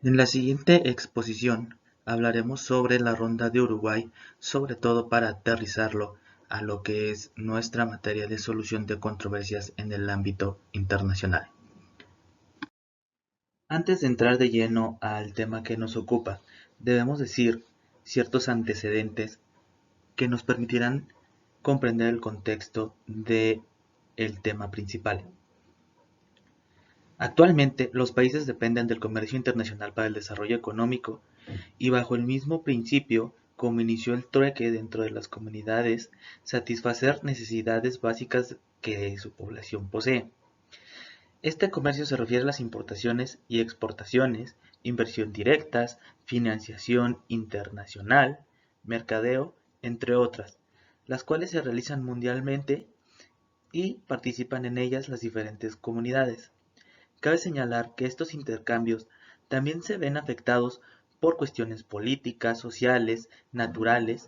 En la siguiente exposición hablaremos sobre la Ronda de Uruguay, sobre todo para aterrizarlo a lo que es nuestra materia de solución de controversias en el ámbito internacional. Antes de entrar de lleno al tema que nos ocupa, debemos decir ciertos antecedentes que nos permitirán comprender el contexto del tema principal. Actualmente, los países dependen del comercio internacional para el desarrollo económico y bajo el mismo principio, como inició el trueque dentro de las comunidades, satisfacer necesidades básicas que su población posee. Este comercio se refiere a las importaciones y exportaciones, inversión directas, financiación internacional, mercadeo, entre otras, las cuales se realizan mundialmente y participan en ellas las diferentes comunidades. Cabe señalar que estos intercambios también se ven afectados por cuestiones políticas, sociales, naturales,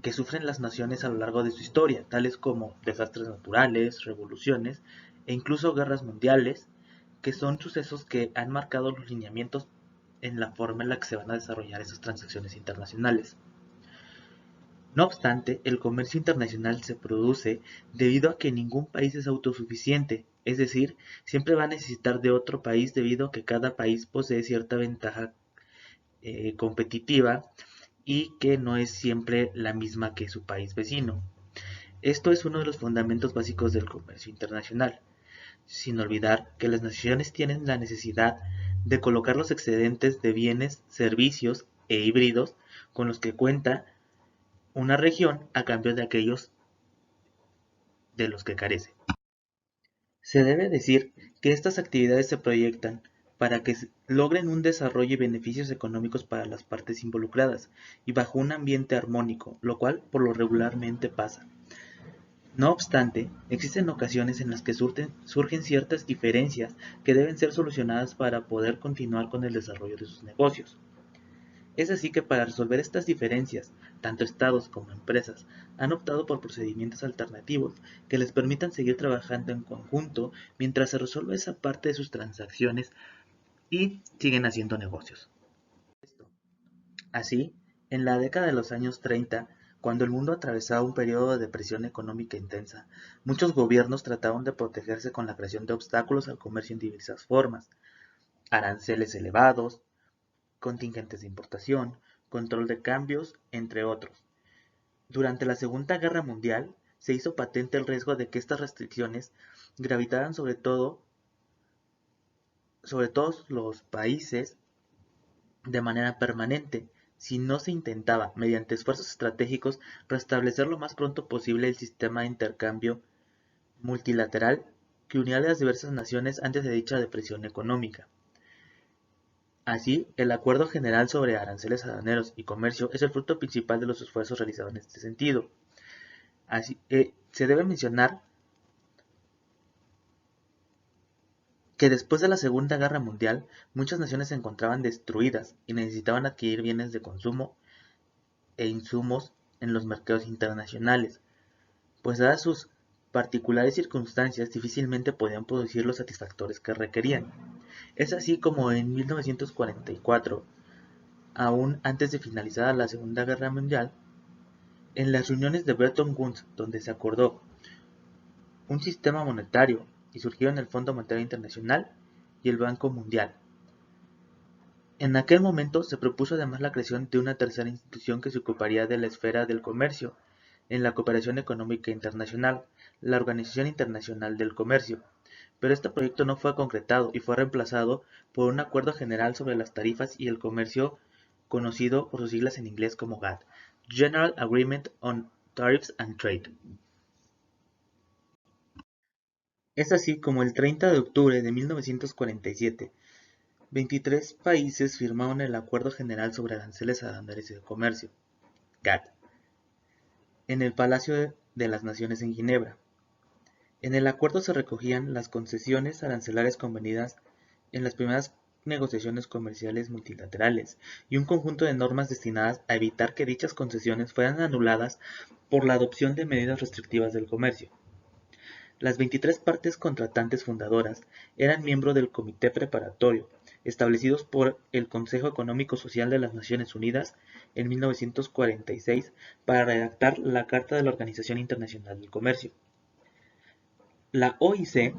que sufren las naciones a lo largo de su historia, tales como desastres naturales, revoluciones e incluso guerras mundiales, que son sucesos que han marcado los lineamientos en la forma en la que se van a desarrollar esas transacciones internacionales. No obstante, el comercio internacional se produce debido a que ningún país es autosuficiente, es decir, siempre va a necesitar de otro país debido a que cada país posee cierta ventaja competitiva y que no es siempre la misma que su país vecino. Esto es uno de los fundamentos básicos del comercio internacional, sin olvidar que las naciones tienen la necesidad de colocar los excedentes de bienes, servicios e híbridos con los que cuenta una región a cambio de aquellos de los que carece. Se debe decir que estas actividades se proyectan para que logren un desarrollo y beneficios económicos para las partes involucradas y bajo un ambiente armónico, lo cual por lo regularmente pasa. No obstante, existen ocasiones en las que surgen ciertas diferencias que deben ser solucionadas para poder continuar con el desarrollo de sus negocios. Es así que para resolver estas diferencias, tanto estados como empresas han optado por procedimientos alternativos que les permitan seguir trabajando en conjunto mientras se resuelve esa parte de sus transacciones y siguen haciendo negocios. Así, en la década de los años 30, cuando el mundo atravesaba un periodo de depresión económica intensa, muchos gobiernos trataron de protegerse con la creación de obstáculos al comercio en diversas formas: aranceles elevados, contingentes de importación, control de cambios, entre otros. Durante la Segunda Guerra Mundial, se hizo patente el riesgo de que estas restricciones gravitaran sobre todos los países de manera permanente, si no se intentaba, mediante esfuerzos estratégicos, restablecer lo más pronto posible el sistema de intercambio multilateral que unía a las diversas naciones antes de dicha depresión económica. Así, el Acuerdo General sobre Aranceles Aduaneros y Comercio es el fruto principal de los esfuerzos realizados en este sentido. Así, se debe mencionar que después de la Segunda Guerra Mundial, muchas naciones se encontraban destruidas y necesitaban adquirir bienes de consumo e insumos en los mercados internacionales, pues dadas sus particulares circunstancias difícilmente podían producir los satisfactores que requerían. Es así como en 1944, aún antes de finalizada la Segunda Guerra Mundial, en las reuniones de Bretton Woods, donde se acordó un sistema monetario y surgieron el Fondo Monetario Internacional y el Banco Mundial. En aquel momento se propuso además la creación de una tercera institución que se ocuparía de la esfera del comercio, en la cooperación económica internacional, la Organización Internacional del Comercio. Pero este proyecto no fue concretado y fue reemplazado por un Acuerdo General sobre las Tarifas y el Comercio, conocido por sus siglas en inglés como GATT, General Agreement on Tariffs and Trade. Es así como el 30 de octubre de 1947, 23 países firmaron el Acuerdo General sobre Aranceles Aduaneros y de Comercio, GATT, en el Palacio de las Naciones en Ginebra. En el acuerdo se recogían las concesiones arancelarias convenidas en las primeras negociaciones comerciales multilaterales y un conjunto de normas destinadas a evitar que dichas concesiones fueran anuladas por la adopción de medidas restrictivas del comercio. Las 23 partes contratantes fundadoras eran miembros del Comité Preparatorio, establecidos por el Consejo Económico Social de las Naciones Unidas en 1946 para redactar la Carta de la Organización Internacional del Comercio. La OIC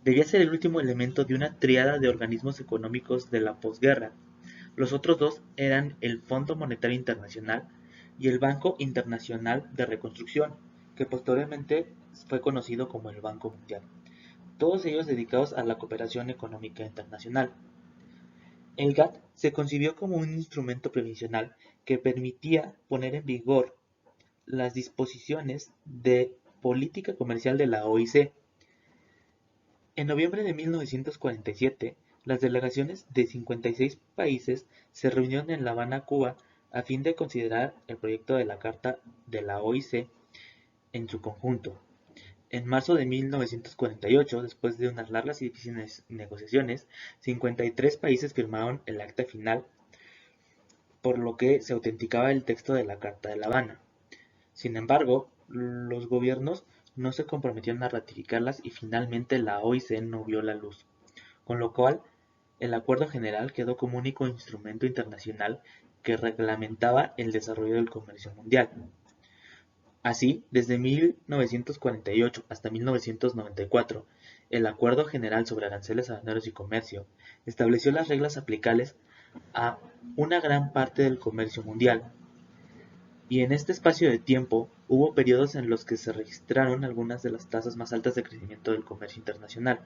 debía ser el último elemento de una tríada de organismos económicos de la posguerra. Los otros dos eran el Fondo Monetario Internacional y el Banco Internacional de Reconstrucción, que posteriormente fue conocido como el Banco Mundial, todos ellos dedicados a la cooperación económica internacional. El GATT se concibió como un instrumento provisional que permitía poner en vigor las disposiciones de política comercial de la OIC. En noviembre de 1947, las delegaciones de 56 países se reunieron en La Habana, Cuba, a fin de considerar el proyecto de la Carta de la OIC en su conjunto. En marzo de 1948, después de unas largas y difíciles negociaciones, 53 países firmaron el acta final, por lo que se autenticaba el texto de la Carta de La Habana. Sin embargo, los gobiernos no se comprometieron a ratificarlas y finalmente la OIC no vio la luz, con lo cual el Acuerdo General quedó como único instrumento internacional que reglamentaba el desarrollo del comercio mundial. Así, desde 1948 hasta 1994, el Acuerdo General sobre Aranceles Aduaneros y Comercio estableció las reglas aplicables a una gran parte del comercio mundial, y en este espacio de tiempo hubo periodos en los que se registraron algunas de las tasas más altas de crecimiento del comercio internacional.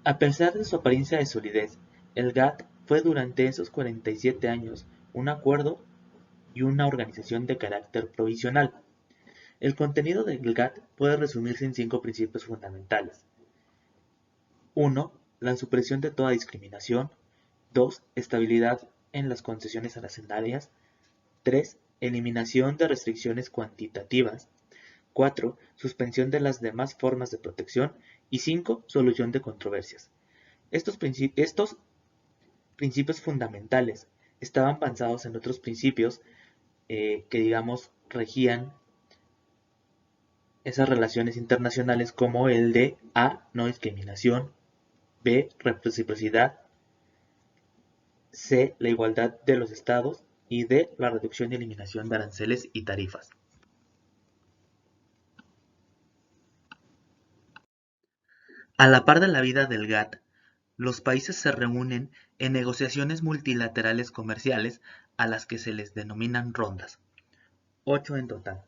A pesar de su apariencia de solidez, el GATT fue durante esos 47 años un acuerdo y una organización de carácter provisional. El contenido del GATT puede resumirse en 5 principios fundamentales. 1. La supresión de toda discriminación. 2. Estabilidad en las concesiones arancelarias. 3. Eliminación de restricciones cuantitativas. 4. Suspensión de las demás formas de protección. Y 5. Solución de controversias. Estos principios fundamentales estaban basados en otros principios que, digamos, regían esas relaciones internacionales, como el de A. No discriminación. B. Reciprocidad. C. La igualdad de los estados. Y D. La reducción y eliminación de aranceles y tarifas. A la par de la vida del GATT, los países se reúnen en negociaciones multilaterales comerciales a las que se les denominan rondas, 8 en total.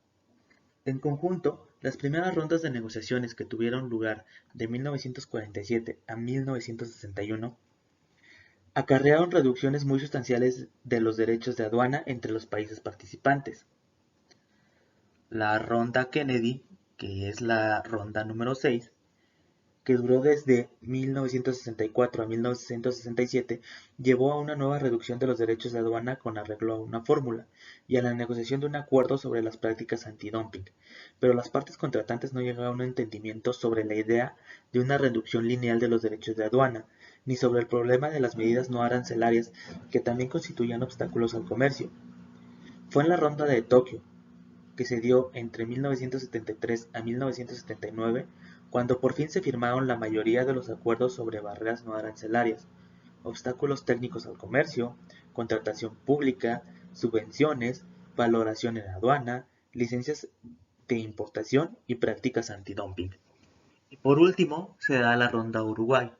En conjunto, las primeras rondas de negociaciones que tuvieron lugar de 1947 a 1961 acarrearon reducciones muy sustanciales de los derechos de aduana entre los países participantes. La ronda Kennedy, que es la ronda número 6, que duró desde 1964 a 1967, llevó a una nueva reducción de los derechos de aduana con arreglo a una fórmula y a la negociación de un acuerdo sobre las prácticas antidumping, pero las partes contratantes no llegaron a un entendimiento sobre la idea de una reducción lineal de los derechos de aduana, ni sobre el problema de las medidas no arancelarias que también constituían obstáculos al comercio. Fue en la ronda de Tokio, que se dio entre 1973 a 1979, cuando por fin se firmaron la mayoría de los acuerdos sobre barreras no arancelarias, obstáculos técnicos al comercio, contratación pública, subvenciones, valoración en aduana, licencias de importación y prácticas antidumping. Y por último se da la ronda Uruguay,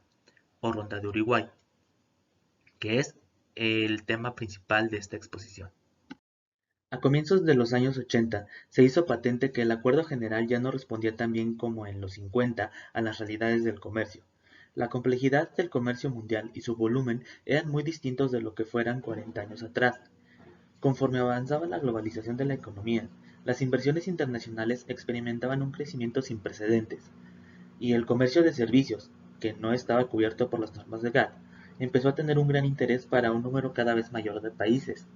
o ronda de Uruguay, que es el tema principal de esta exposición. A comienzos de los años 80 se hizo patente que el Acuerdo General ya no respondía tan bien como en los 50 a las realidades del comercio. La complejidad del comercio mundial y su volumen eran muy distintos de lo que fueran 40 años atrás. Conforme avanzaba la globalización de la economía, las inversiones internacionales experimentaban un crecimiento sin precedentes, y el comercio de servicios, que no estaba cubierto por las normas de GATT, empezó a tener un gran interés para un número cada vez mayor de países.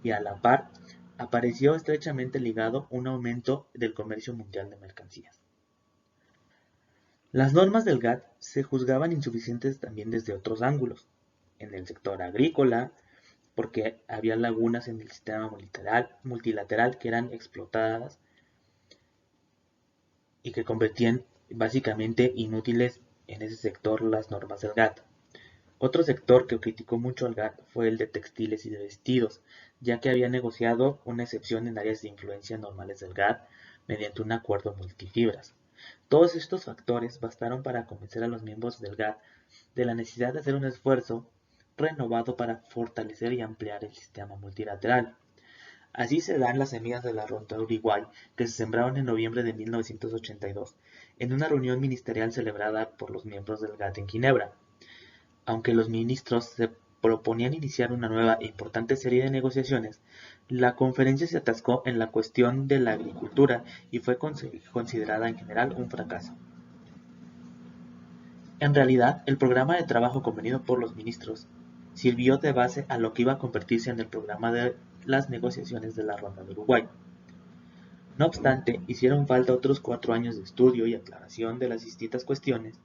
Y a la par, apareció estrechamente ligado un aumento del comercio mundial de mercancías. Las normas del GATT se juzgaban insuficientes también desde otros ángulos. En el sector agrícola, porque había lagunas en el sistema multilateral que eran explotadas y que convertían básicamente inútiles en ese sector las normas del GATT. Otro sector que criticó mucho al GATT fue el de textiles y de vestidos, ya que había negociado una excepción en áreas de influencia normales del GATT mediante un acuerdo multifibras. Todos estos factores bastaron para convencer a los miembros del GATT de la necesidad de hacer un esfuerzo renovado para fortalecer y ampliar el sistema multilateral. Así se dan las semillas de la Ronda de Uruguay, que se sembraron en noviembre de 1982, en una reunión ministerial celebrada por los miembros del GATT en Ginebra. Aunque los ministros se proponían iniciar una nueva e importante serie de negociaciones, la conferencia se atascó en la cuestión de la agricultura y fue considerada en general un fracaso. En realidad, el programa de trabajo convenido por los ministros sirvió de base a lo que iba a convertirse en el programa de las negociaciones de la Ronda de Uruguay. No obstante, hicieron falta otros 4 años de estudio y aclaración de las distintas cuestiones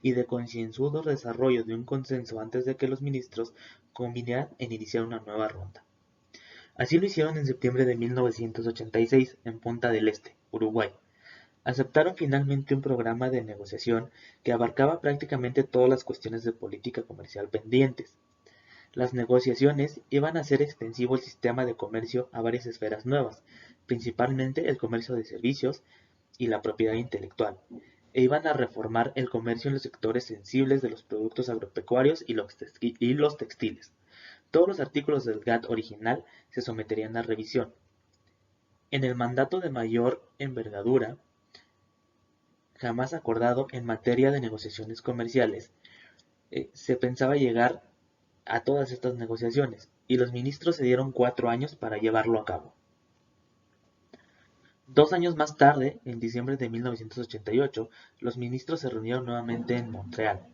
y de concienzudo desarrollo de un consenso antes de que los ministros convinieran en iniciar una nueva ronda. Así lo hicieron en septiembre de 1986 en Punta del Este, Uruguay. Aceptaron finalmente un programa de negociación que abarcaba prácticamente todas las cuestiones de política comercial pendientes. Las negociaciones iban a hacer extensivo el sistema de comercio a varias esferas nuevas, principalmente el comercio de servicios y la propiedad intelectual, e iban a reformar el comercio en los sectores sensibles de los productos agropecuarios y los textiles. Todos los artículos del GATT original se someterían a revisión. En el mandato de mayor envergadura, jamás acordado en materia de negociaciones comerciales, se pensaba llegar a todas estas negociaciones, y los ministros se dieron 4 años para llevarlo a cabo. 2 años más tarde, en diciembre de 1988, los ministros se reunieron nuevamente en Montreal,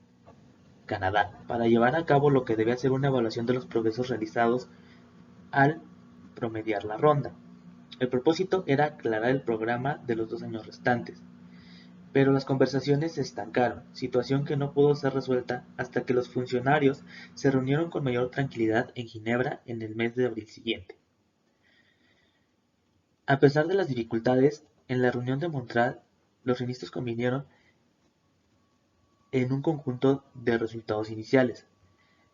Canadá, para llevar a cabo lo que debía ser una evaluación de los progresos realizados al promediar la ronda. El propósito era aclarar el programa de los 2 años restantes, pero las conversaciones se estancaron, situación que no pudo ser resuelta hasta que los funcionarios se reunieron con mayor tranquilidad en Ginebra en el mes de abril siguiente. A pesar de las dificultades, en la reunión de Montreal, los ministros convinieron en un conjunto de resultados iniciales.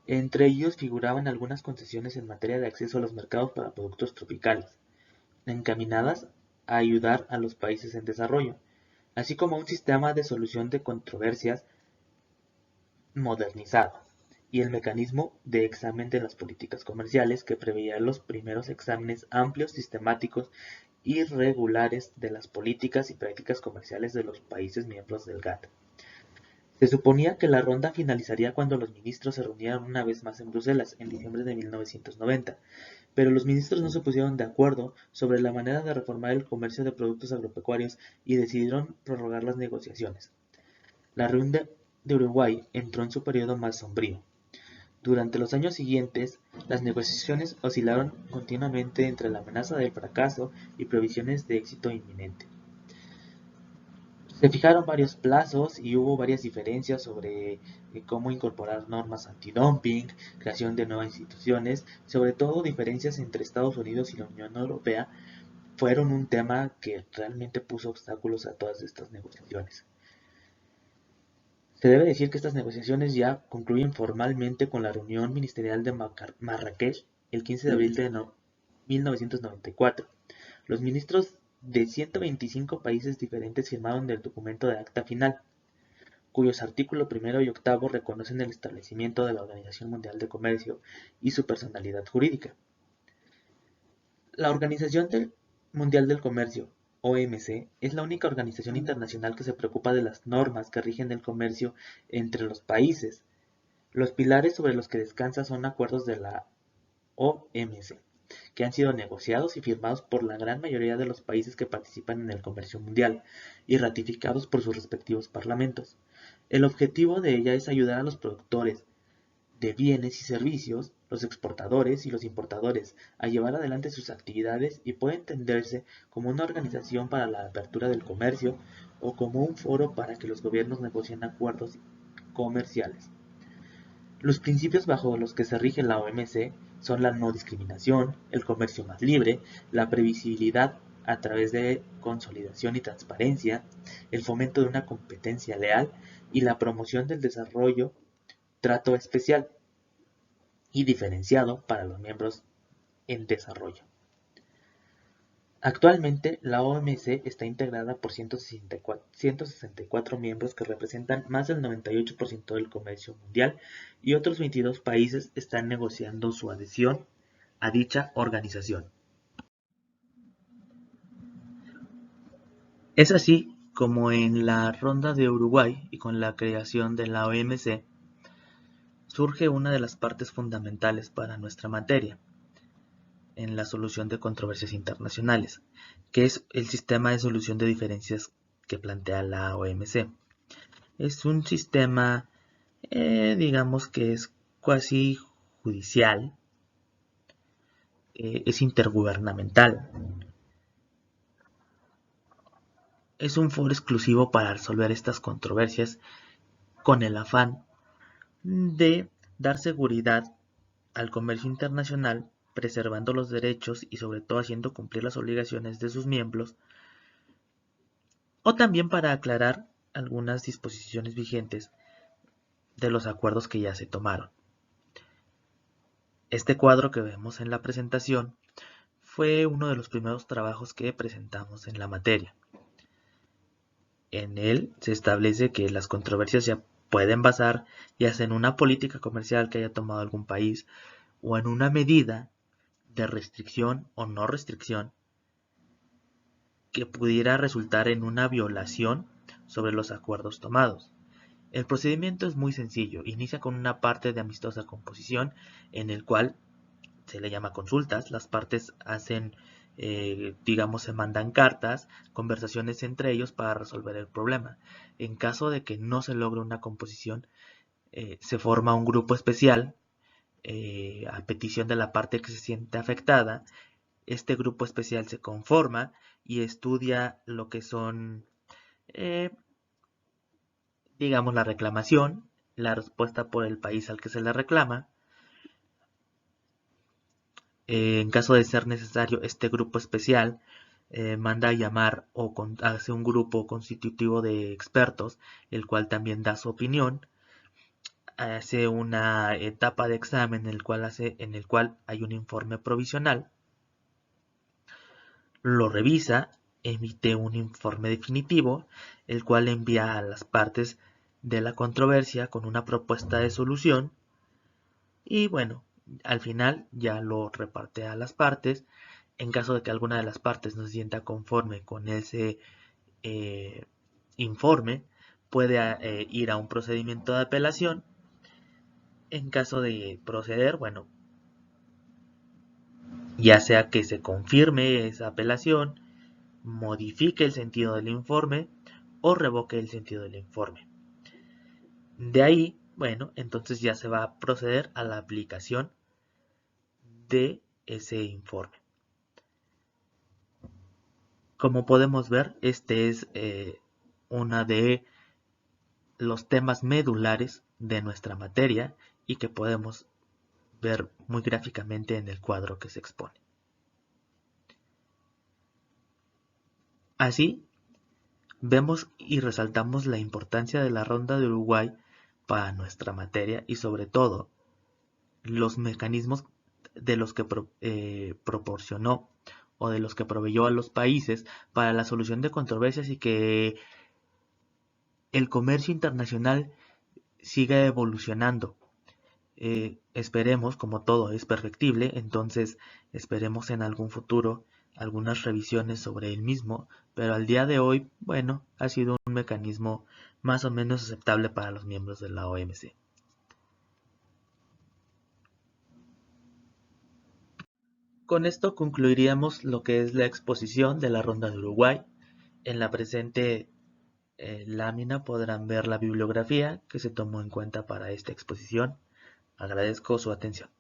Entre ellos figuraban algunas concesiones en materia de acceso a los mercados para productos tropicales, encaminadas a ayudar a los países en desarrollo, así como un sistema de solución de controversias modernizado, y el mecanismo de examen de las políticas comerciales que preveía los primeros exámenes amplios, sistemáticos y regulares de las políticas y prácticas comerciales de los países miembros del GATT. Se suponía que la ronda finalizaría cuando los ministros se reunieran una vez más en Bruselas en diciembre de 1990, pero los ministros no se pusieron de acuerdo sobre la manera de reformar el comercio de productos agropecuarios y decidieron prorrogar las negociaciones. La ronda de Uruguay entró en su periodo más sombrío. Durante los años siguientes, las negociaciones oscilaron continuamente entre la amenaza del fracaso y previsiones de éxito inminente. Se fijaron varios plazos y hubo varias diferencias sobre cómo incorporar normas antidumping, creación de nuevas instituciones, sobre todo diferencias entre Estados Unidos y la Unión Europea fueron un tema que realmente puso obstáculos a todas estas negociaciones. Se debe decir que estas negociaciones ya concluyen formalmente con la reunión ministerial de Marrakech el 15 de abril de 1994. Los ministros de 125 países diferentes firmaron el documento de acta final, cuyos artículos primero y octavo reconocen el establecimiento de la Organización Mundial de Comercio y su personalidad jurídica. La Organización Mundial del Comercio, OMC, es la única organización internacional que se preocupa de las normas que rigen el comercio entre los países. Los pilares sobre los que descansa son acuerdos de la OMC, que han sido negociados y firmados por la gran mayoría de los países que participan en el comercio mundial y ratificados por sus respectivos parlamentos. El objetivo de ella es ayudar a los productores de bienes y servicios, los exportadores y los importadores a llevar adelante sus actividades y puede entenderse como una organización para la apertura del comercio o como un foro para que los gobiernos negocien acuerdos comerciales. Los principios bajo los que se rige la OMC son la no discriminación, el comercio más libre, la previsibilidad a través de consolidación y transparencia, el fomento de una competencia leal y la promoción del desarrollo trato especial y diferenciado para los miembros en desarrollo. Actualmente, la OMC está integrada por 164 miembros que representan más del 98% del comercio mundial y otros 22 países están negociando su adhesión a dicha organización. Es así como en la ronda de Uruguay y con la creación de la OMC surge una de las partes fundamentales para nuestra materia en la solución de controversias internacionales, que es el sistema de solución de diferencias que plantea la OMC. Es un sistema, digamos que es cuasi judicial, es intergubernamental, es un foro exclusivo para resolver estas controversias con el afán de dar seguridad al comercio internacional, preservando los derechos y sobre todo haciendo cumplir las obligaciones de sus miembros, o también para aclarar algunas disposiciones vigentes de los acuerdos que ya se tomaron. Este cuadro que vemos en la presentación fue uno de los primeros trabajos que presentamos en la materia. En él se establece que las controversias ya pueden basar ya sea en una política comercial que haya tomado algún país o en una medida de restricción o no restricción que pudiera resultar en una violación sobre los acuerdos tomados. El procedimiento es muy sencillo, inicia con una parte de amistosa composición en el cual se le llama consultas, las partes hacen, digamos, se mandan cartas, conversaciones entre ellos para resolver el problema. En caso de que no se logre una composición, se forma un grupo especial a petición de la parte que se siente afectada. Este grupo especial se conforma y estudia lo que son, digamos, la reclamación, la respuesta por el país al que se le reclama. En caso de ser necesario, este grupo especial manda a llamar o hace un grupo constitutivo de expertos, el cual también da su opinión. Hace una etapa de examen en el cual hay un informe provisional, lo revisa, emite un informe definitivo, el cual envía a las partes de la controversia con una propuesta de solución y bueno, al final ya lo reparte a las partes. En caso de que alguna de las partes no se sienta conforme con ese informe, puede ir a un procedimiento de apelación. En caso de proceder, bueno, ya sea que se confirme esa apelación, modifique el sentido del informe o revoque el sentido del informe. De ahí, bueno, entonces ya se va a proceder a la aplicación de ese informe. Como podemos ver, este es uno de los temas medulares de nuestra materia y que podemos ver muy gráficamente en el cuadro que se expone. Así, vemos y resaltamos la importancia de la Ronda de Uruguay para nuestra materia y sobre todo los mecanismos de los que proporcionó o de los que proveyó a los países para la solución de controversias y que el comercio internacional siga evolucionando. Esperemos, como todo es perfectible, entonces esperemos en algún futuro algunas revisiones sobre el mismo, pero al día de hoy, bueno, ha sido un mecanismo más o menos aceptable para los miembros de la OMC. Con esto concluiríamos lo que es la exposición de la Ronda de Uruguay. En la presente lámina podrán ver la bibliografía que se tomó en cuenta para esta exposición. Agradezco su atención.